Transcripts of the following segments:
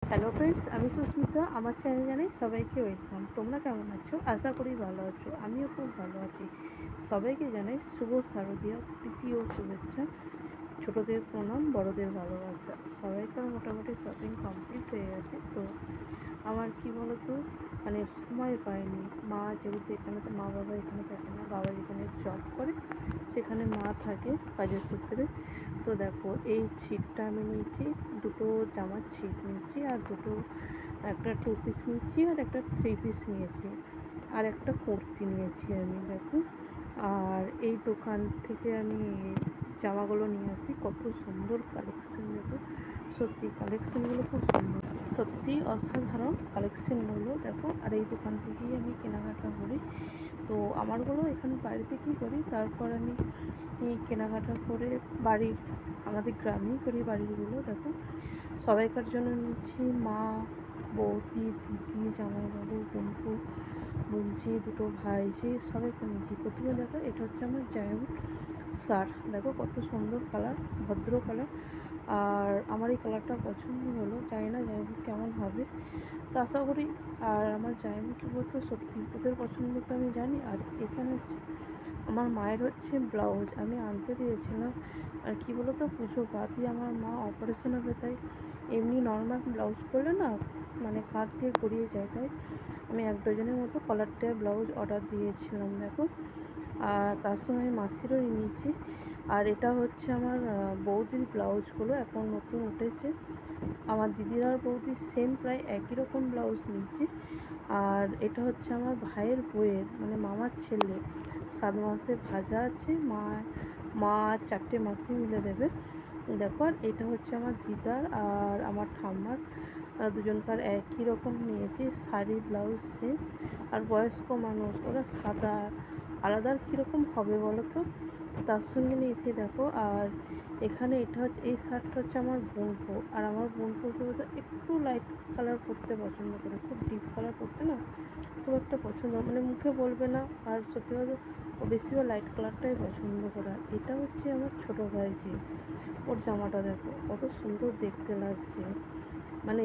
Hello friends, আমি সুস্মিতা। আমার চ্যানেলে জানাই সবাইকে ওয়েলকাম। তোমরা কেমন আছো? আশা করি ভালো আছো। আমিও খুব ভালো আছি। সবাইকে জানাই শুভ শারদীয়া প্রীতি ও শুভেচ্ছা। ছোটদের প্রণাম, বড়দের ভালোবাসা। সবাইকার মোটামুটি শপিং কমপ্লিট হয়ে গেছে। তো আমার কি বলতো, মানে সময় পাইনি। মা যেহেতু এখানে, তো মা বাবা এখানে থাকে না, বাবা যেখানে জব করে সেখানে মা থাকে কাজের সূত্রে। তো দেখো, এই ছিটটা আমি নিয়েছি, দুটো জামার ছিট নিয়েছি, আর একটা 2 পিস নিয়েছি, আর একটা 3 পিস নিয়েছি, আর একটা কুর্তি নিয়েছি আমি। দেখো, আর এই দোকান থেকে আমি জামাগুলো নিয়ে আসি। কত সুন্দর কালেকশন! দেখো, সত্যি কালেকশনগুলো খুব সুন্দর, সত্যি অসাধারণ কালেকশনগুলো। দেখো, আর এই দোকান থেকেই আমি কেনাকাটা করি। তো আমারগুলো এখানে বাইরে থেকেই করি, তারপর আমি কেনাকাটা করে বাড়ির, আমাদের গ্রামেই করি বাড়িরগুলো। দেখো, সবাইকার জন্য নিচ্ছি, মা, বৌদি, দিদি, জামাইবাবু, বোনপু, বোনঝি, দুটো ভাইঝি, সবাইকে নিয়েছি। প্রথমে দেখো, এটা হচ্ছে আমার জামাইবাবু শার্ট। দেখো কত সুন্দর কালার, ভদ্র কালার। আর আমার এই কালারটা পছন্দ হলো, জানি না জামাইবাবু কেমন হবে, তো আশা করি। আর আমার জামাইবাবু কী বলতো, সত্যি ওদের পছন্দ তো আমি জানি। আর এখানে হচ্ছে আমার মায়ের হচ্ছে ব্লাউজ আমি আনতে দিয়েছিলাম। আর কী বলো তো, পুজো বাদই আমার মা অপারেশন হবে, তাই এমনি নর্মাল ব্লাউজ করলে না, মানে কাঁধ দিয়ে গড়িয়ে যায়, তাই আমি 1 ডজনের মতো কলার টাইপ ব্লাউজ অর্ডার দিয়েছিলাম। দেখো, আর তার সঙ্গে আমি মাসিরও নিয়েছি। আর এটা হচ্ছে আমার বৌদির ব্লাউজগুলো, এখন নতুন উঠেছে। আমার দিদির আর বৌদির সেম প্রায় একই রকম ব্লাউজ নিয়েছি। আর এটা হচ্ছে আমার ভাইয়ের বউয়ের, মানে মামার ছেলে, 7 মাসে ভাজা আছে। মা 4টে মাসি মিলে দেবে। দেখো, আর এটা হচ্ছে আমার দিদার আর আমার ঠাম্মার, দুজনকার একই রকম নিয়েছি, শাড়ি ব্লাউজ সেম। আর বয়স্ক মানুষ, ওরা সাদা, আলাদা কীরকম হবে বলো তো, তার সঙ্গে নিয়েছি। দেখো, আর এখানে এটা হচ্ছে, এই শার্টটা হচ্ছে আমার বোনপো। আর আমার বোনপো কী বলতো, একটু লাইট কালার পরতে পছন্দ করে, খুব ডিপ কালার পরতে না খুব একটা পছন্দ, মানে মুখে বলবে না। আর সত্যি কথা, ও বেশিরভাগ লাইট কালারটাই পছন্দ করে। আর এটা হচ্ছে আমার ছোটো ভাইজি, ওর জামাটা দেখো কত সুন্দর দেখতে লাগছে। মানে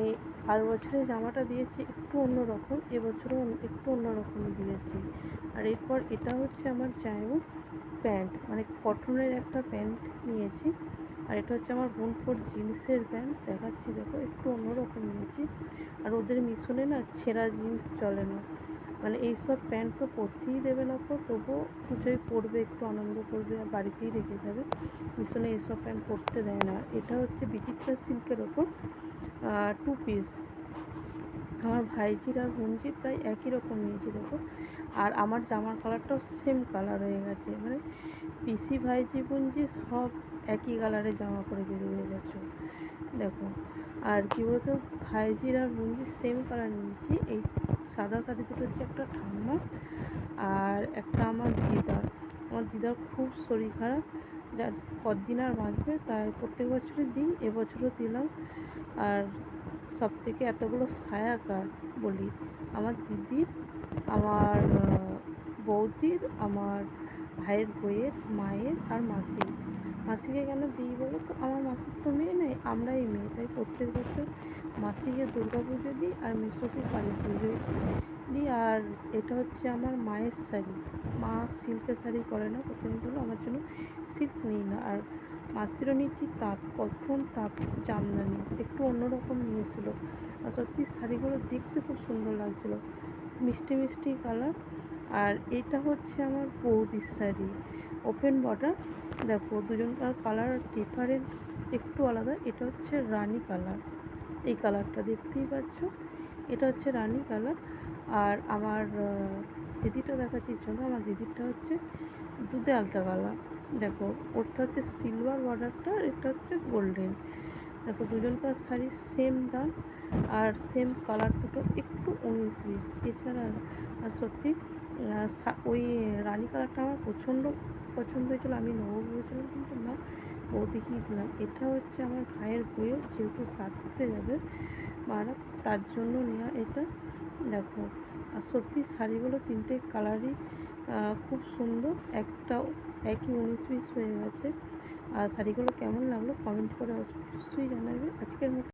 আর বছরে জামাটা দিয়েছি একটু অন্যরকম, এবছরও একটু অন্যরকম দিয়েছি। আর এরপর এটা হচ্ছে আমার জামাইবাবু প্যান্ট, মানে কটনের একটা প্যান্ট নিয়েছি। আর এটা হচ্ছে আমার বোনপোর জিন্সের প্যান্ট, দেখাচ্ছি দেখো, একটু অন্যরকম নিয়েছি। আর ওদের মিশনে না ছেঁড়া জিন্স চলে না, মানে এইসব প্যান্ট তো পরতেই দেবে না, তো তবুও পুজোয় পরবে, একটু আনন্দ করবে আর বাড়িতেই রেখে যাবে। মিশনে এইসব প্যান্ট পরতে দেয় না। এটা হচ্ছে বিচিত্রা সিল্কের ওপর 2 পিস। আমার ভাইজির আর বোনজির প্রায় একই রকম নিয়েছি। দেখো, আর আমার জামার কালারটাও সেম কালার হয়ে গেছে, মানে পিসি, ভাইজি, বোনজি সব একই কালারের জামা পরে বেরিয়ে গেছো। দেখো, আর কী বলতো, ভাইজির আর বোনজির সেম কালার নিয়েছি। এই সাদা শাড়ি দুটো হচ্ছে একটা ঠাম্মা আর একটা আমার দিদার। আমার দিদার খুব শরীর খারাপ, যা কদিন আর বাঁচবে, তাই প্রত্যেক বছরই দিই, এবছরও দিলাম। আর সব থেকে এতগুলো সায়া কাট বলি, আমার দিদির, আমার বৌদির, আমার ভাইয়ের বউয়ের, মায়ের আর মাসির। মাসিকে কেন দিই বলো তো, আমার মাসির তো মেয়ে নেই, আমরাই মেয়ে, তাই প্রত্যেক বছর মাসিকে দুর্গা পুজো দিই আর মিশোকে কালী পুজোয় দিই। আর এটা হচ্ছে আমার মায়ের শাড়ি, মা সিল্কের শাড়ি পরে না, প্রথমে বলো আমার জন্য সিল্ক নিই না। আর মাসিরও নিয়েছি তাঁত, কটন তাঁত জামদানি, একটু অন্যরকম নিয়েছিল। আর সত্যি শাড়িগুলো দেখতে খুব সুন্দর লাগছিলো, মিষ্টি মিষ্টি কালার। আর এটা হচ্ছে আমার বৌদির শাড়ি, ওপেন বর্ডার। দেখো, দুজনকার কালার ডিফারেন্ট, একটু আলাদা। এটা হচ্ছে রানী কালার, এই কালারটা দেখতেই পাচ্ছ, এটা হচ্ছে রানী কালার। আর আমার দিদিটা দেখাচ্ছি, চলো, আমার দিদিরটা হচ্ছে দুধে আলতা কালার। দেখো, ওরটা হচ্ছে সিলভার বর্ডারটা, এটা হচ্ছে গোল্ডেন। দেখো, দুজনকার শাড়ি সেম দাম আর সেম কালার, দুটো একটু 19-20। এছাড়া আর সত্যি ওই রানী কালারটা আমার পছন্দ হয়েছিল, আমি নেবো ভেবেছিলাম, কিন্তু না, ও দেখিয়ে দিলাম। এটা হচ্ছে আমার ভাইয়ের বইয়ের, যেহেতু সাথ দিতে যাবে মারা, তার জন্য নেওয়া এটা। দেখো, আর সত্যি শাড়িগুলো 3টে কালারই খুব সুন্দর, একটাও একই 19-20 হয়ে গেছে। আর শাড়িগুলো কেমন লাগলো কমেন্ট করে অবশ্যই জানাবে। আজকের মতো